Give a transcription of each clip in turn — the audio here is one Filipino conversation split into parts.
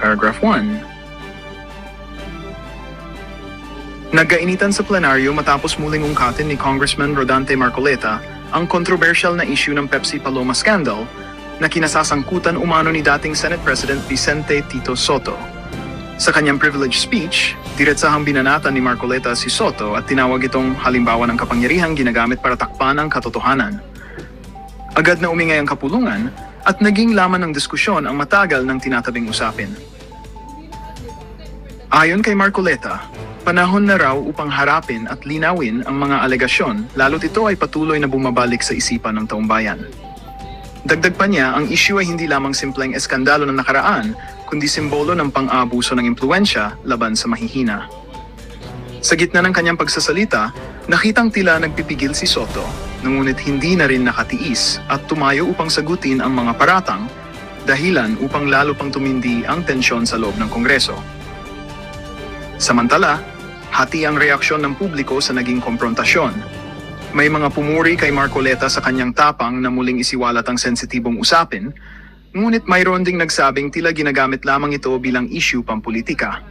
Paragraph 1. Nagkainitan sa plenaryo matapos muling ungkatin ni Congressman Rodante Marcoleta ang controversial na issue ng Pepsi Paloma scandal na kinasasangkutan umano ni dating Senate President Vicente Tito Soto. Sa kanyang privilege speech, diretsahang binanatan ni Marcoleta si Soto at tinawag itong halimbawa ng kapangyarihang ginagamit para takpan ang katotohanan. Agad na umingay ang kapulungan at naging laman ng diskusyon ang matagal ng tinatabing usapin. Ayon kay Marcoleta, panahon na raw upang harapin at linawin ang mga alegasyon lalo't ito ay patuloy na bumabalik sa isipan ng taong bayan. Dagdag pa niya, ang issue ay hindi lamang simpleng eskandalo ng nakaraan, kundi simbolo ng pang-aabuso ng impluwensya laban sa mahihina. Sa gitna ng kanyang pagsasalita, nakitang tila nagpipigil si Soto, ngunit hindi na rin nakatiis at tumayo upang sagutin ang mga paratang, dahilan upang lalo pang tumindi ang tensyon sa loob ng Kongreso. Samantala, hati ang reaksyon ng publiko sa naging komprontasyon. May mga pumuri kay Marcoleta sa kanyang tapang na muling isiwalat ang sensitibong usapin, ngunit mayroon ding nagsabing tila ginagamit lamang ito bilang issue pampolitika.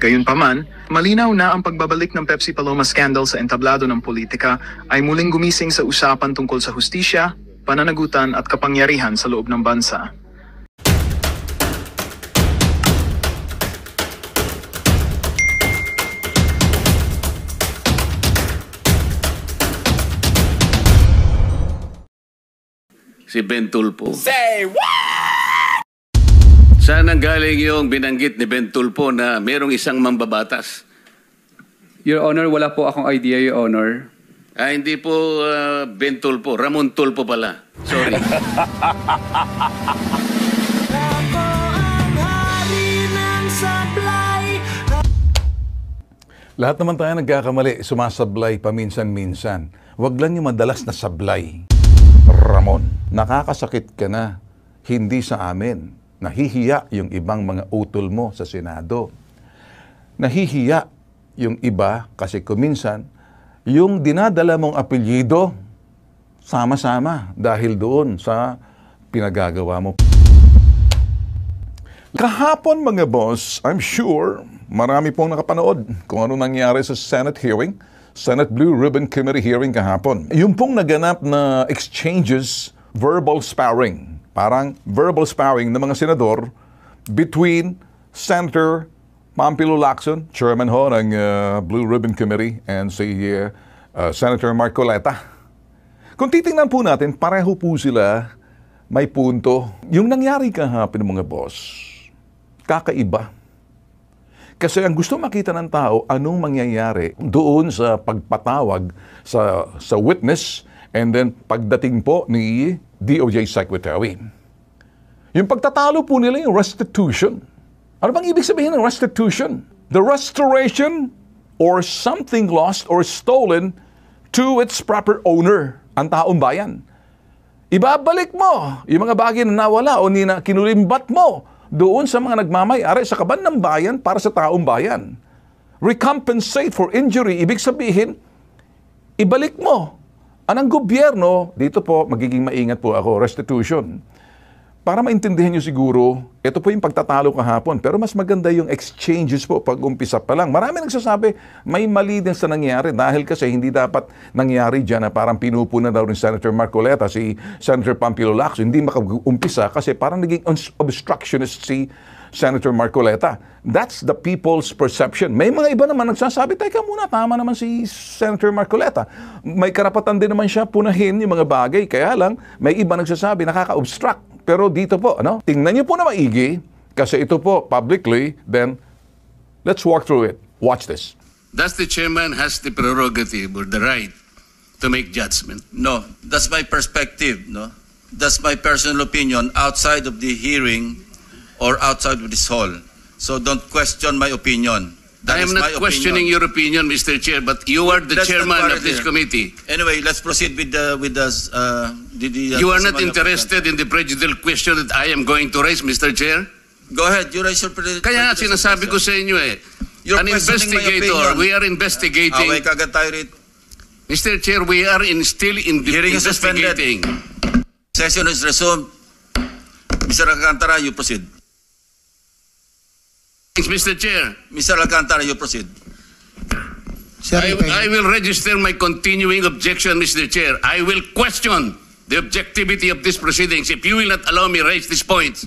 Gayunpaman, malinaw na ang pagbabalik ng Pepsi Paloma scandal sa entablado ng politika ay muling gumising sa usapan tungkol sa hustisya, pananagutan at kapangyarihan sa loob ng bansa. Si Ben Tulfo. Say what? Saan ang galing yung binanggit ni Ben Tulfo na merong isang mambabatas? Your Honor, wala po akong idea, Your Honor. Hindi po Ben Tulfo, Ramon Tulfo pala. Sorry. Lahat naman tayo nagkakamali, sumasablay paminsan-minsan. Huwag lang yung madalas na sablay. Ramon, nakakasakit ka na, hindi sa amin. Nahihiya yung ibang mga utol mo sa Senado. Nahihiya yung iba kasi kuminsan, yung dinadala mong apelyido, sama-sama dahil doon sa pinagagawa mo. Kahapon mga boss, I'm sure marami pong nakapanood kung ano nangyari sa Senate hearing, Senate Blue Ribbon Committee hearing kahapon. Yung pong naganap na exchanges, verbal sparring, parang verbal sparring ng mga senador between Senator Pampilo Lacson, chairman ho ng Blue Ribbon Committee, and si Senator Marcoleta. Kung titingnan po natin, pareho po sila may punto. Yung nangyari kahapon mga boss, kakaiba. Kasi ang gusto makita ng tao, anong mangyayari doon sa pagpatawag sa witness and then pagdating po ni DOJ Secretary. Yung pagtatalo po nila yung restitution. Ano bang ibig sabihin ng restitution? The restoration or something lost or stolen to its proper owner, ang taong bayan. Ibabalik mo yung mga bagay na nawala o kinulimbat mo doon sa mga nagmamay-ari sa kaban ng bayan para sa taong bayan. Recompensate for injury, ibig sabihin, ibalik mo. Anong gobyerno, dito po, magiging maingat po ako, restitution. Para maintindihan nyo siguro, ito po yung pagtatalo kahapon, pero mas maganda yung exchanges po pag umpisa pa lang. Marami nagsasabi, may mali din sa nangyari dahil kasi hindi dapat nangyari dyan na parang pinupuna daw ni Senator Marcoleta, si Senator Pampilo Lacson, hindi makaumpisa kasi parang naging obstructionist si Senator Marcoleta. That's the people's perception. May mga iba naman nagsasabi, teka muna, tama naman si Senator Marcoleta. May karapatan din naman siya punahin yung mga bagay, kaya lang may iba nagsasabi, nakaka-obstruct. Pero dito po, tingnan niyo po na maigi, kasi ito po, publicly, then, let's walk through it. Watch this. Does the chairman has the prerogative or the right to make judgment? No, that's my perspective, no? That's my personal opinion outside of the hearing or outside of this hall. So don't question my opinion. I am not questioning your opinion, Mr. Chair, but you are the chairman of this committee. Anyway, let's proceed with the You are not interested in the prejudicial question that I am going to raise, Mr. Chair? Go ahead, you raise your prejudicial question. Kaya nga sinasabi ko sa inyo an investigator, we are investigating. Away kagad tayo rito. Mr. Chair, we are still investigating. Session is resumed. Mr. Alcantara, you proceed. Thanks, Mr. Chair. Mr. Alcantara, you proceed. I will register my continuing objection, Mr. Chair. I will question the objectivity of these proceedings if you will not allow me raise these points.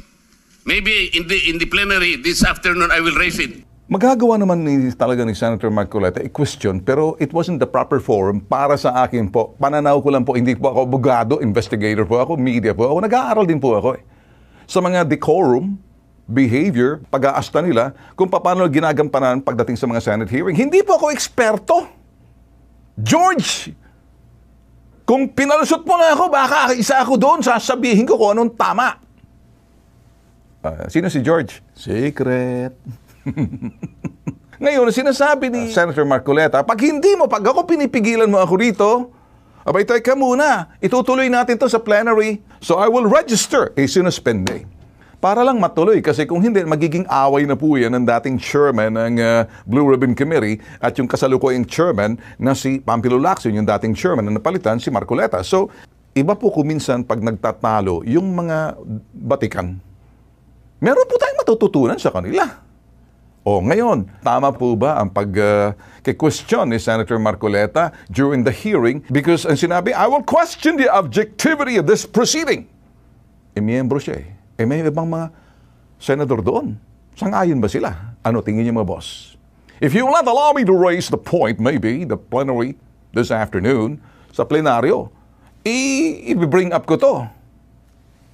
Maybe in the plenary this afternoon I will raise it. Magagawa naman talaga ni Senator Marcoleta i-question, pero it wasn't the proper forum para sa akin po. Pananaw ko lang po, hindi po ako abogado, investigator po ako, media po ako, nag-aaral din po ako sa mga decorum, behavior, pag-aasta nila, kung paano ginagampanan pagdating sa mga Senate hearing. Hindi po ako eksperto. George, kung pinalusot mo na ako, baka isa ako doon, sasabihin ko kung anong tama. Sino si George? Secret. Ngayon, sinasabi ni Senator Marcoleta, pag ako pinipigilan mo ako rito, abay, teka muna, itutuloy natin to sa plenary. So I will register a sinuspende. Para lang matuloy, kasi kung hindi, magiging away na po yan ng dating chairman ng Blue Ribbon Committee at yung kasalukuyang chairman na si Pampilo Lacson, yung dating chairman na napalitan, si Marcoleta. So, iba po kuminsan pag nagtatalo yung mga batikan. Meron po tayong matututunan sa kanila. O ngayon, tama po ba ang pag-question ni Senator Marcoleta during the hearing? Because ang sinabi, I will question the objectivity of this proceeding. Miyembro siya may ibang mga senador doon. Sang-ayon ba sila? Ano tingin niyo mga boss? If you will not allow me to raise the point, maybe, the plenary this afternoon, sa plenaryo, i-bring up ko to.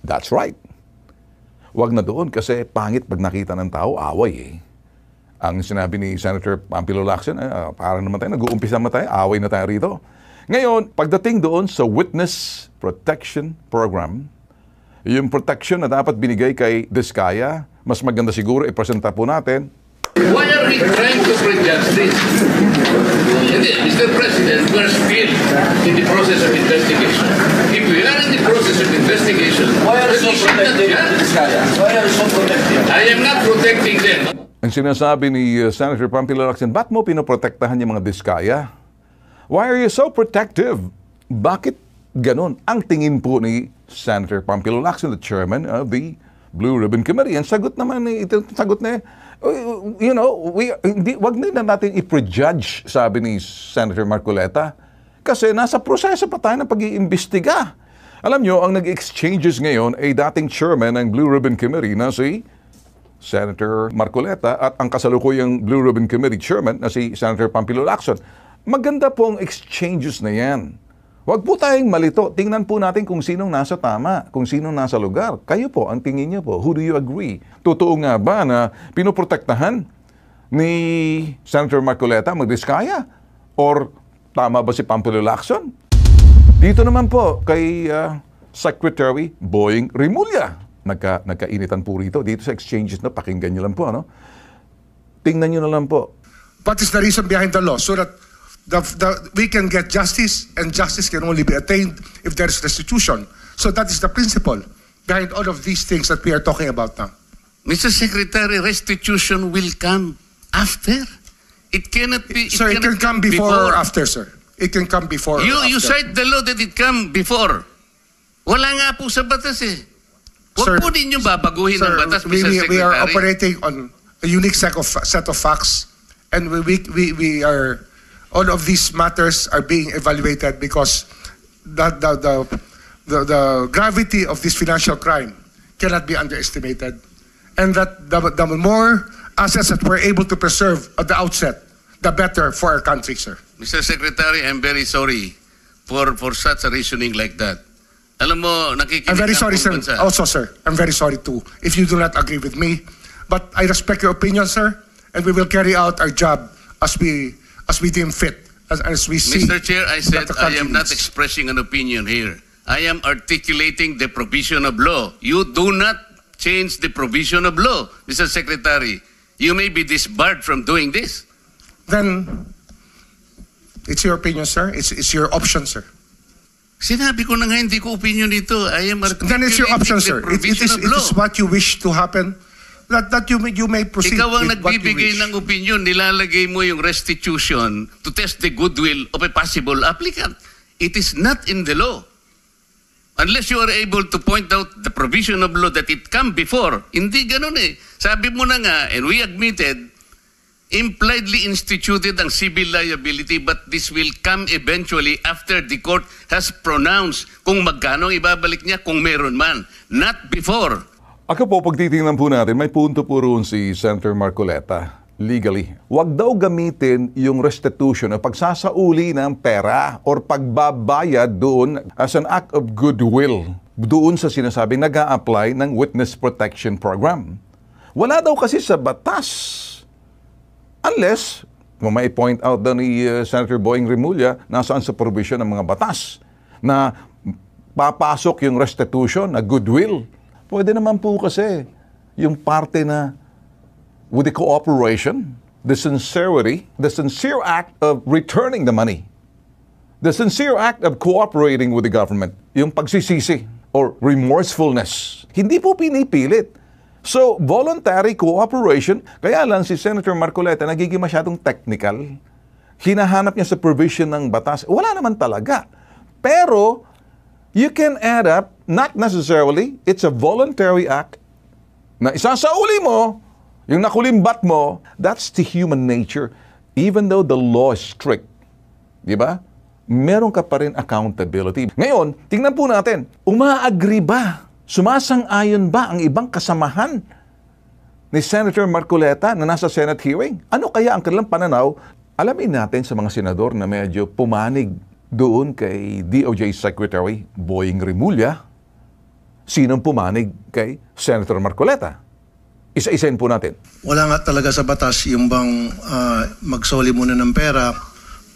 That's right. Wag na doon kasi pangit pag nakita ng tao, away Ang sinabi ni Senator Pampilo Lacson, parang naman tayo, nag-uumpisa naman tayo, away na tayo rito. Ngayon, pagdating doon sa Witness Protection Program, yung protection na dapat binigay kay Diskaya, mas maganda siguro ipresenta po natin. Why are we trying to prejudge this? Mr. President, we are still in the process of investigation. If we are in the process of investigation, why are you so protective of Diskaya? Why are you so protective? I am not protecting them. Ang sinasabi ni Senator Pampilo Lacson, ba't mo pinoprotektahan yung mga Diskaya? Why are you so protective? Bakit ganun? Ang tingin po ni Senator Pampilo Lacson, the chairman of the Blue Ribbon Committee. Ang sagot naman, sagot na, wag na natin i-prejudge, sabi ni Senator Marcoleta. Kasi nasa proseso pa tayo ng pag-iimbestiga. Alam nyo, ang nag-exchanges ngayon ay dating chairman ng Blue Ribbon Committee na si Senator Marcoleta at ang kasalukuyang Blue Ribbon Committee chairman na si Senator Pampilo Lacson. Maganda po ang exchanges na yan. Huwag po tayong malito. Tingnan po natin kung sinong nasa tama, kung sinong nasa lugar. Kayo po, ang tingin niyo po. Who do you agree? Totoo nga ba na pinoprotektahan ni Senator Marcoleta mag-Diskaya? Or tama ba si Pampilo Lacson? Dito naman po kay Secretary Boying Rimulya. Nagkainitan po rito. Dito sa exchanges na pakinggan nyo lang po. Ano? Tingnan nyo na lang po. What is the reason behind the law? So that we can get justice, and justice can only be attained if there is restitution. So that is the principle behind all of these things that we are talking about now. Mr. Secretary, restitution will come after. It cannot be. Sir, it can come before or after, sir. It can come before. You cite the law that it come before. Wala nga po sa batas eh. Huwag po ninyo babaguhin ang batas, Mr. Secretary. We are operating on a unique set of facts, and we are. All of these matters are being evaluated because the gravity of this financial crime cannot be underestimated, and that the more assets that we're able to preserve at the outset, the better for our country, sir. Mr. Secretary, I'm very sorry for such a reasoning like that. Alam mo, nakikinig I'm very sorry, sir. bansa. Also, sir, I'm very sorry too if you do not agree with me, but I respect your opinion, sir, and we will carry out our job as we deem fit, as we see. Mr. Chair, I said I am not needs. expressing an opinion here. I am articulating the provision of law. You do not change the provision of law, Mr. Secretary. You may be disbarred from doing this. Then, it's your opinion, sir. It's your option, sir. Sinabi ko na nga, hindi ko opinion dito. I am articulating Then it's your option, sir. the It provision of law. is what you wish to happen. That you may proceed Ikaw ang with what you nagbibigay wish. ng opinion, nilalagay mo yung restitution to test the goodwill of a possible applicant. It is not in the law. Unless you are able to point out the provision of law that it come before. Hindi ganun eh. Sabi mo na nga, and we admitted, impliedly instituted ang civil liability, but this will come eventually after the court has pronounced kung magkano ang ibabalik niya kung meron man. Not before. Ako po, pag titingnan po natin, may punto po roon si Senator Marcoleta. Legally, wag daw gamitin yung restitution o pagsasauli ng pera or pagbabayad doon as an act of goodwill doon sa sinasabing nag-a-apply ng Witness Protection Program. Wala daw kasi sa batas. Unless, kung may point out daw ni Senator Boying Rimulya, nasaan sa provision ng mga batas na papasok yung restitution na goodwill. Pwede naman po kasi yung parte na with the cooperation, the sincerity, the sincere act of returning the money, the sincere act of cooperating with the government, yung pagsisisi or remorsefulness. Hindi po pinipilit. So, voluntary cooperation, kaya lang si Senator Marcoleta nagiging masyadong technical. Hinahanap niya sa provision ng batas. Wala naman talaga. Pero, you can add up, not necessarily, it's a voluntary act na isasauli mo, yung nakulimbat mo, that's the human nature. Even though the law is strict, di ba? Meron ka pa rin accountability. Ngayon, tingnan po natin, umaagree ba? Sumasang-ayon ba ang ibang kasamahan ni Senator Marcoleta na nasa Senate hearing? Ano kaya ang kanilang pananaw? Alamin natin sa mga senador na medyo pumanig doon kay DOJ Secretary Boying Rimulya. Sinong pumanig kay Senator Marcoleta? Isa-isahin po natin. Wala nga talaga sa batas yung bang magsoli muna ng pera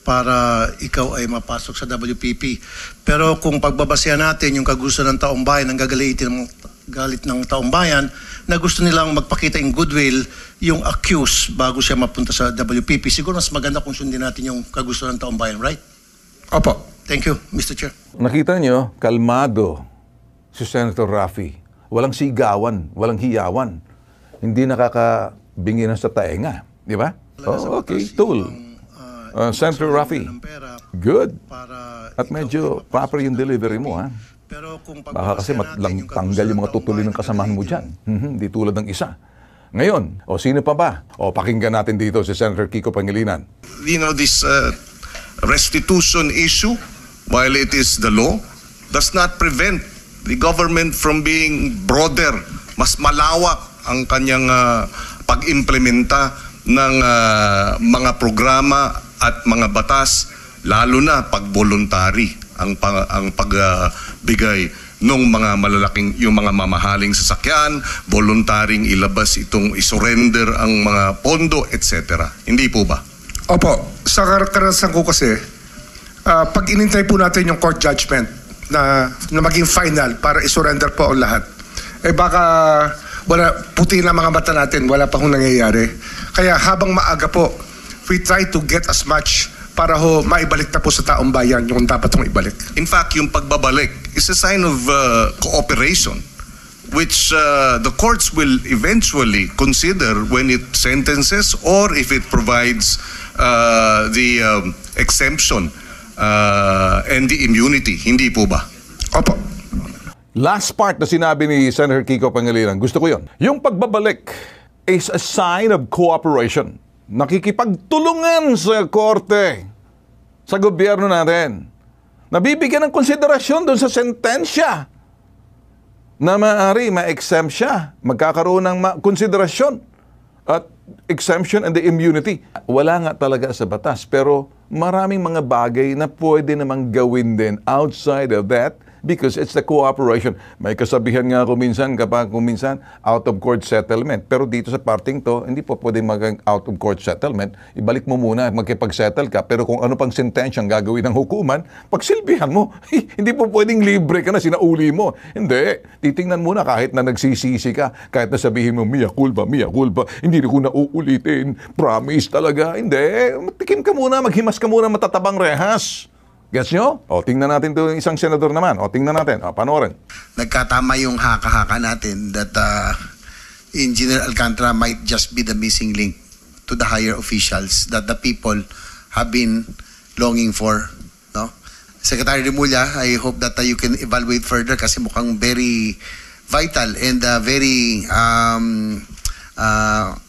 para ikaw ay mapasok sa WPP. Pero kung pagbabasehan natin yung kagusto ng taong bayan, ang galit ng taong bayan, na gusto nilang magpakita in goodwill yung accused bago siya mapunta sa WPP, siguro mas maganda kung sundin natin yung kagusto ng taong bayan, right? Opo. Thank you, Mr. Chair. Nakita nyo, kalmado si Senator Raffy. Walang sigawan, walang hiyawan. Hindi nakakabingi na sa taenga. Di ba? Oh, okay, tool. Senator Raffy, good. At medyo proper yung delivery mo, ha? Baka kasi tanggal yung mga tutuloy ng kasamahan mo dyan. Di tulad ng isa. Ngayon, sino pa ba? Pakinggan natin dito si Senator Kiko Pangilinan. You know, this restitution issue, while it is the law, does not prevent the government from being broader, mas malawak ang kanyang pag-implementa ng mga programa at mga batas, lalo na pag voluntary ang pagbigay ng mga malalaking, yung mga mamahaling sasakyan, voluntaring ilabas itong isurrender ang mga pondo, etc. Hindi po ba? Opo. Sa karanasan ko kasi, pag inintay po natin yung court judgment na maging final para isurrender po ang lahat, baka wala, puti na mga mata natin, wala pa hong nangyayari. Kaya habang maaga po, we try to get as much para maibalik na po sa taong bayan yung dapat hong ibalik. In fact, yung pagbabalik is a sign of cooperation, which the courts will eventually consider when it sentences or if it provides the exemption and the immunity. Hindi po ba? Opo. Last part na sinabi ni Senator Kiko Pangilinan, gusto ko yun. Yung pagbabalik is a sign of cooperation. Nakikipagtulungan sa korte, sa gobyerno natin. Nabibigyan ng konsiderasyon doon sa sentensya na maaari ma-exempt siya. Magkakaroon ng konsiderasyon at exemption and the immunity. Wala nga talaga sa batas, pero maraming mga bagay na pwede namang gawin din outside of that because it's the cooperation. May kasabihan nga minsan kapag minsan out-of-court settlement. Pero dito sa parting to, hindi po pwedeng mag out-of-court settlement. Ibalik mo muna, magkipag-settle ka. Pero kung ano pang sentensyang gagawin ng hukuman, pagsilbihan mo. Hindi po pwedeng libre ka na, sinauli mo. Hindi. Titingnan muna kahit na nagsisisi ka, kahit na sabihin mo, mia culpa, hindi na ko na uulitin. Promise talaga. Hindi. Tikim ka muna, maghimas ka muna matatabang rehas. Gets nyo? Tingnan natin ito yung isang senador naman. Tingnan natin. Panoorin. Nagkatama yung haka-haka natin that Engineer Alcantara might just be the missing link to the higher officials that the people have been longing for. No? Secretary Remulla, I hope that you can evaluate further kasi mukhang very vital and very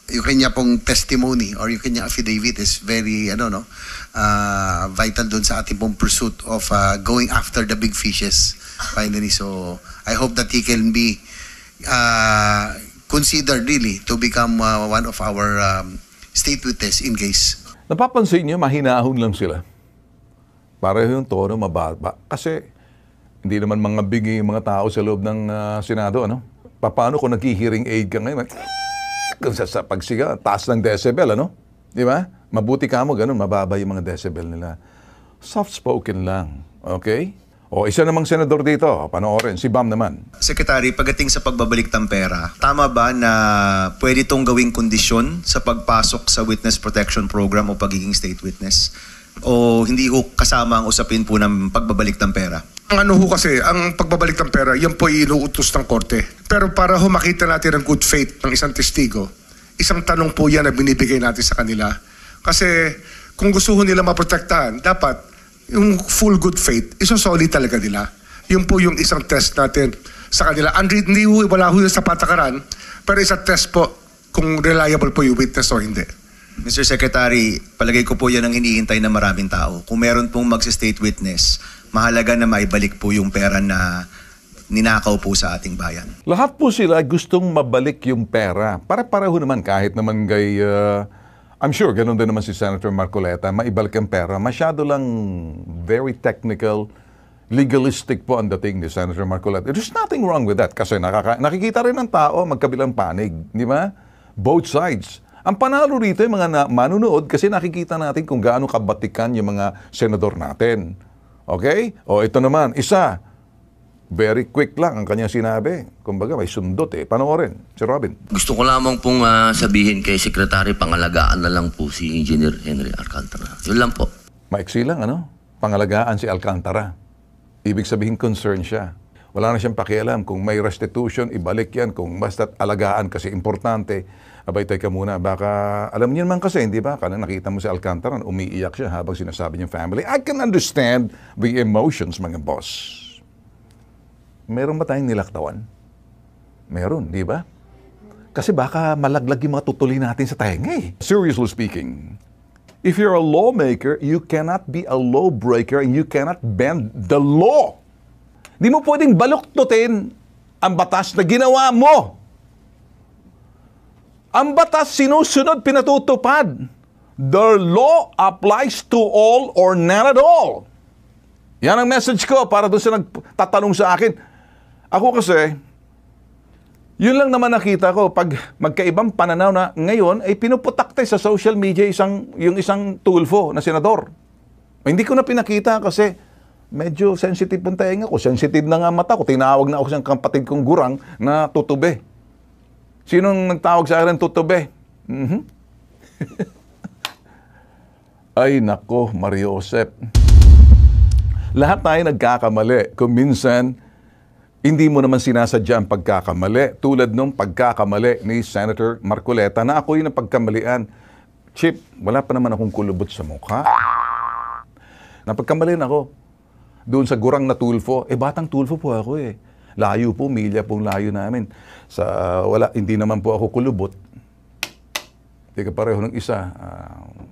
yung kanya pong testimony or yung kanya affidavit is very vital dun sa ating pong pursuit of going after the big fishes finally. So I hope that he can be considered really to become one of our state witness in case. Napapansin niyo, mahinahon lang sila. Pareho yung tono, mababa. Kasi hindi naman mga bigi mga tao sa loob ng Senado, ano? Paano kung naghi-hearing aid ka ngayon? Kung sa pagsiga, taas ng decibel, ano? Di ba? Mabuti ka mo, ganun, mababa yung mga decibel nila. Soft-spoken lang, okay? O, isa namang senador dito, panoorin, si Bam naman. Secretary, pagdating sa pagbabalik ng pera, tama ba na pwede itong gawing kondisyon sa pagpasok sa Witness Protection Program o pagiging state witness? O hindi ho kasama ang usapin po ng pagbabalik ng pera? Ang kasi, ang pagbabalik ng pera, yan po inuutos ng korte. Pero para ho makita natin ang good faith ng isang testigo, isang tanong po yan na binibigay natin sa kanila. Kasi kung gusto ho nila maprotektahan, dapat yung full good faith, isosolid talaga nila. Yun po yung isang test natin sa kanila. Hindi ho, wala ho yun sa patakaran, pero isang test po kung reliable po yung witness o hindi. Mr. Secretary, palagay ko po yan ang hinihintay ng maraming tao. Kung meron pong mag-state witness, mahalaga na maibalik po yung pera na ninakaw po sa ating bayan. Lahat po sila gustong mabalik yung pera. Para-pareho naman kahit naman kay, I'm sure, ganun din naman si Senator Marcoleta, maibalik ang pera. Masyado lang very technical, legalistic po ang dating ni Senator Marcoleta. There's nothing wrong with that kasi nakikita rin ng tao magkabilang panig. Di ba? Both sides. Ang panalo rito yung mga manunood kasi nakikita natin kung gaano kabatikan yung mga senador natin. Okay? O ito naman, isa. Very quick lang ang kanyang sinabi. Kumbaga may sundot eh. Panoorin, si Robin. Gusto ko lamang pong sabihin kay Secretary, pangalagaan na lang po si Engineer Henry Alcantara. Yun lang po. Maiksi lang, ano? Pangalagaan si Alcantara. Ibig sabihin concern siya. Wala na siyang pakialam. Kung may restitution, ibalik yan. Kung basta't alagaan kasi importante, abay, teka muna, baka, alam niyo naman kasi, hindi ba? Kana nakita mo si Alcantara, umiiyak siya habang sinasabi niyang family. I can understand the emotions, mga boss. Meron ba tayong nilaktawan? Meron, di ba? Kasi baka malaglag yung mga tutuli natin sa tenga eh. Seriously speaking, if you're a lawmaker, you cannot be a lawbreaker and you cannot bend the law. Di mo pwedeng baluktutin ang batas na ginawa mo. Ang batas sinusunod, pinatutupad. The law applies to all or none at all. Yan ang message ko para doon sa nagtatanong sa akin. Ako kasi, yun lang naman nakita ko pag magkaibang pananaw na ngayon ay pinuputakte sa social media yung isang tulfo na senador. Hindi ko na pinakita kasi medyo sensitive ang tenga ko. Sensitive na nga mata ko. Tinawag na ako sa kapatid kong gurang na tutube. Sinong nagtawag sa akin ng tutube? Ay nako, Mariosep. Lahat tayo nagkakamali. Kung minsan, hindi mo naman sinasadya ang pagkakamali. Tulad nung pagkakamali ni Senator Marcoleta na ako'y napagkamalian. Chip, wala pa naman akong kulubot sa mukha. Napagkamalian ako. Doon sa gurang na tulfo. Batang tulfo po ako eh. Layo po, milya pong layo namin. Hindi naman po ako kulubot. Hindi ka pareho ng isa.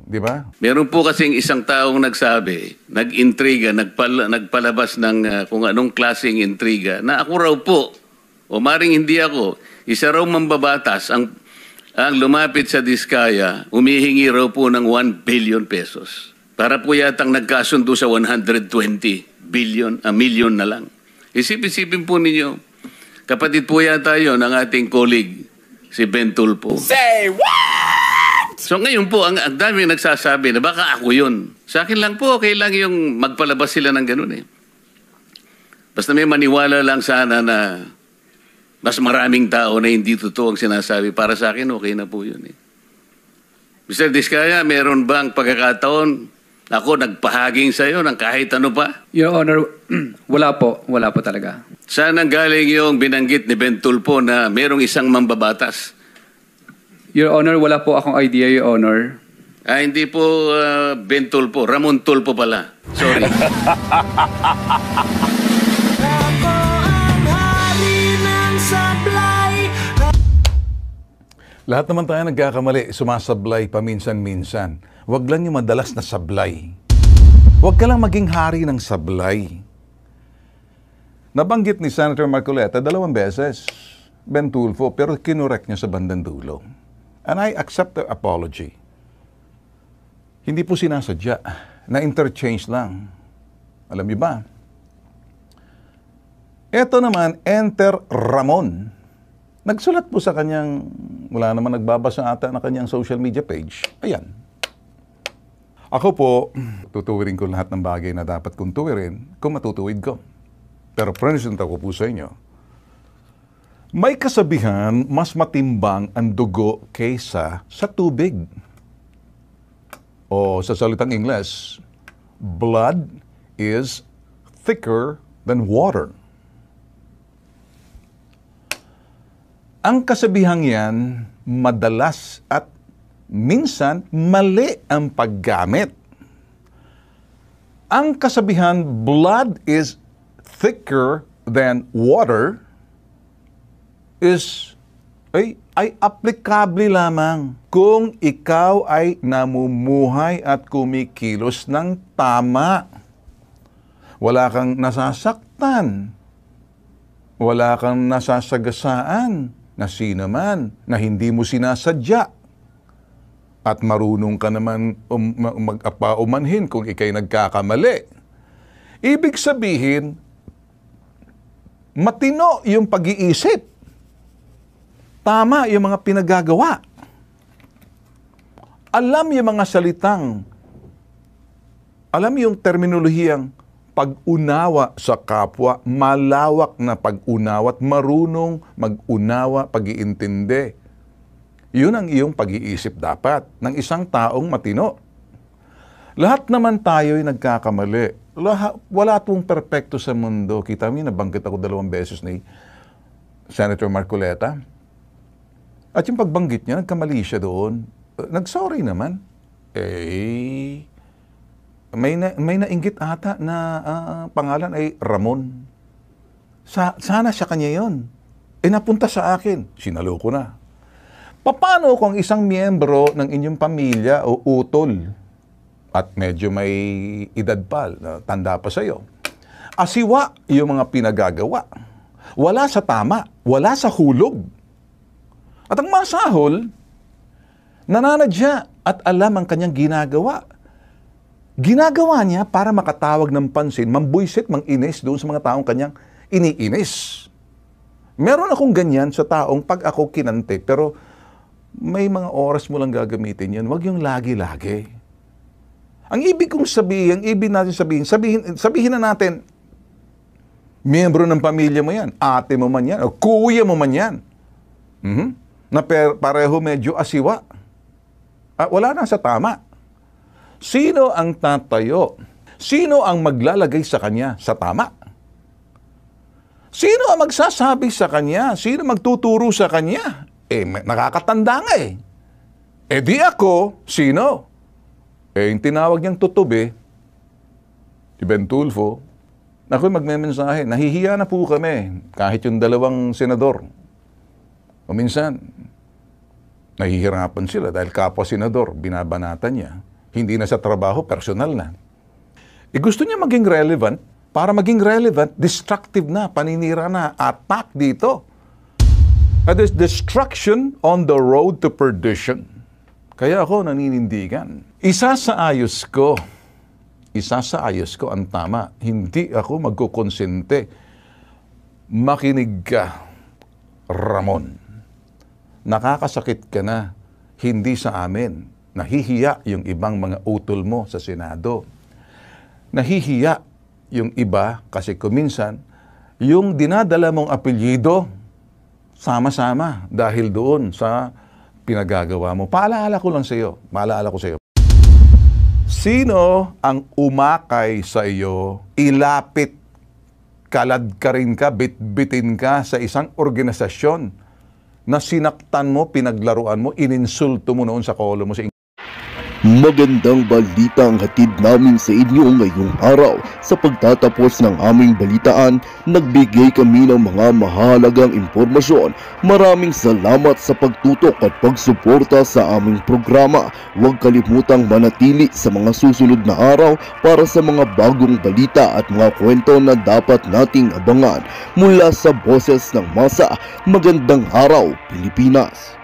Di ba? Meron po kasing isang taong nagsabi, nag-intriga, nagpalabas ng kung anong klaseng intriga, na ako raw po, o maring hindi ako, isa raw mambabatas ang lumapit sa Diskaya, humihingi raw po ng 1 billion pesos. Para po yatang nagkasundo sa 120 million na lang. Isipin po ninyo, kapatid po yata yun ang ating colleague, si Ben Tulfo. Say what? So ngayon po, ang dami nagsasabi na baka ako yun. Sa akin lang po, okay lang yung magpalabas sila ng ganun eh. Basta may maniwala lang sana na mas maraming tao na hindi totoo ang sinasabi. Para sa akin, okay na po yun eh. Mr. Diskaya, meron bang pagkakataon ako nagpahaging sa iyo ng kahit ano pa? Your Honor, wala po. Wala po talaga. Saan ang galing yung binanggit ni Ben Tulfo na merong isang mambabatas? Your Honor, wala po akong idea, Your Honor. Hindi po Ben Tulfo, Ramon Tulfo pala. Sorry. Lahat naman tayo nagkakamali, sumasablay paminsan-minsan. Huwag lang yung madalas na sablay. Huwag ka lang maging hari ng sablay. Nabanggit ni Senator Marcoleta 2 beses, Ben Tulfo, pero kinurek niya sa bandang dulo. And I accept the apology. Hindi po sinasadya, na-interchange lang. Alam niyo ba? Ito naman, enter Ramon. Nagsulat po sa kanyang, wala naman nagbabasa ata na kanyang social media page. Ayan. Ako po, tutuwirin ko lahat ng bagay na dapat kong tuwirin kung matutuwid ko. Pero present ako po sa inyo. May kasabihan, mas matimbang ang dugo kaysa sa tubig. O sa salitang Ingles, blood is thicker than water. Ang kasabihang yan, madalas at minsan mali ang paggamit. Ang kasabihan, blood is thicker than water, ay aplikable lamang kung ikaw ay namumuhay at kumikilos ng tama. Wala kang nasasaktan. Wala kang nasasagasaan na sino man na hindi mo sinasadya. At marunong ka naman mag-apaumanhin kung ikay nagkakamali. Ibig sabihin, matino yung pag-iisip. Tama yung mga pinagagawa. Alam yung mga salitang, alam yung terminolohiyang pag-unawa sa kapwa, malawak na pag-unawa at marunong mag-unawa, pag-iintindi. Yun ang iyong pag-iisip dapat ng isang taong matino. Lahat naman tayo'y nagkakamali. Wala pong perpekto sa mundo. Kita mo, nabanggit ako 2 beses ni Senator Marcoleta. At yung pagbanggit niya, nagkamali siya doon. Nag-sorry naman. May nainggit ata na pangalan ay Ramon. Sana siya kanya yun. Napunta sa akin. Sinalo ko na. Paano kung isang miyembro ng inyong pamilya o utol at medyo may edad pa, tanda pa sa'yo, asiwa yung mga pinagagawa. Wala sa tama. Wala sa hulog. At ang masahol, nananadya at alam ang kanyang ginagawa. Ginagawa niya para makatawag ng pansin, mambuisit, manginis doon sa mga taong kanyang iniinis. Meron akong ganyan sa taong pag ako kinante, pero may mga oras mo lang gagamitin yan. Huwag yung lagi-lagi. Ang ibig kong sabihin, sabihin na natin, miyembro ng pamilya mo yan, ate mo man yan, o kuya mo man yan. Na pareho medyo asiwa. Wala na sa tama. Sino ang tatayo? Sino ang maglalagay sa kanya sa tama? Sino ang magsasabi sa kanya? Sino magtuturo sa kanya? Nakakatanda nga di ako, sino? Yung tinawag niyang tutubi, si Ben Tulfo, ako'y magmemensahe, nahihiya na po kami, kahit yung 2 senador. O minsan, nahihirapan sila dahil kapwa senador, binabanatan niya. Hindi na sa trabaho, personal na. Gusto niya maging relevant. Para maging relevant, destructive na, paninira na, attack dito. That is destruction on the road to perdition. Kaya ako naninindigan. Isa sa ayos ko ang tama. Hindi ako magkukonsente. Makinig ka, Ramon. Nakakasakit ka na, hindi sa amin. Nahihiya yung ibang mga utol mo sa Senado. Nahihiya yung iba kasi kuminsan, yung dinadala mong apelyido, sama-sama dahil doon sa pinagagawa mo. Paalala ko sa iyo. Sino ang umakay sa iyo, ilapit, kalad ka rin ka, bitbitin ka sa isang organisasyon na sinaktan mo, pinaglaruan mo, ininsulto mo noon sa kolo mo sa Magandang balita ang hatid namin sa inyo ngayong araw. Sa pagtatapos ng aming balitaan, nagbigay kami ng mga mahalagang impormasyon. Maraming salamat sa pagtutok at pagsuporta sa aming programa. Huwag kalimutang manatili sa mga susunod na araw para sa mga bagong balita at mga kwento na dapat nating abangan. Mula sa Boses ng Masa, magandang araw Pilipinas!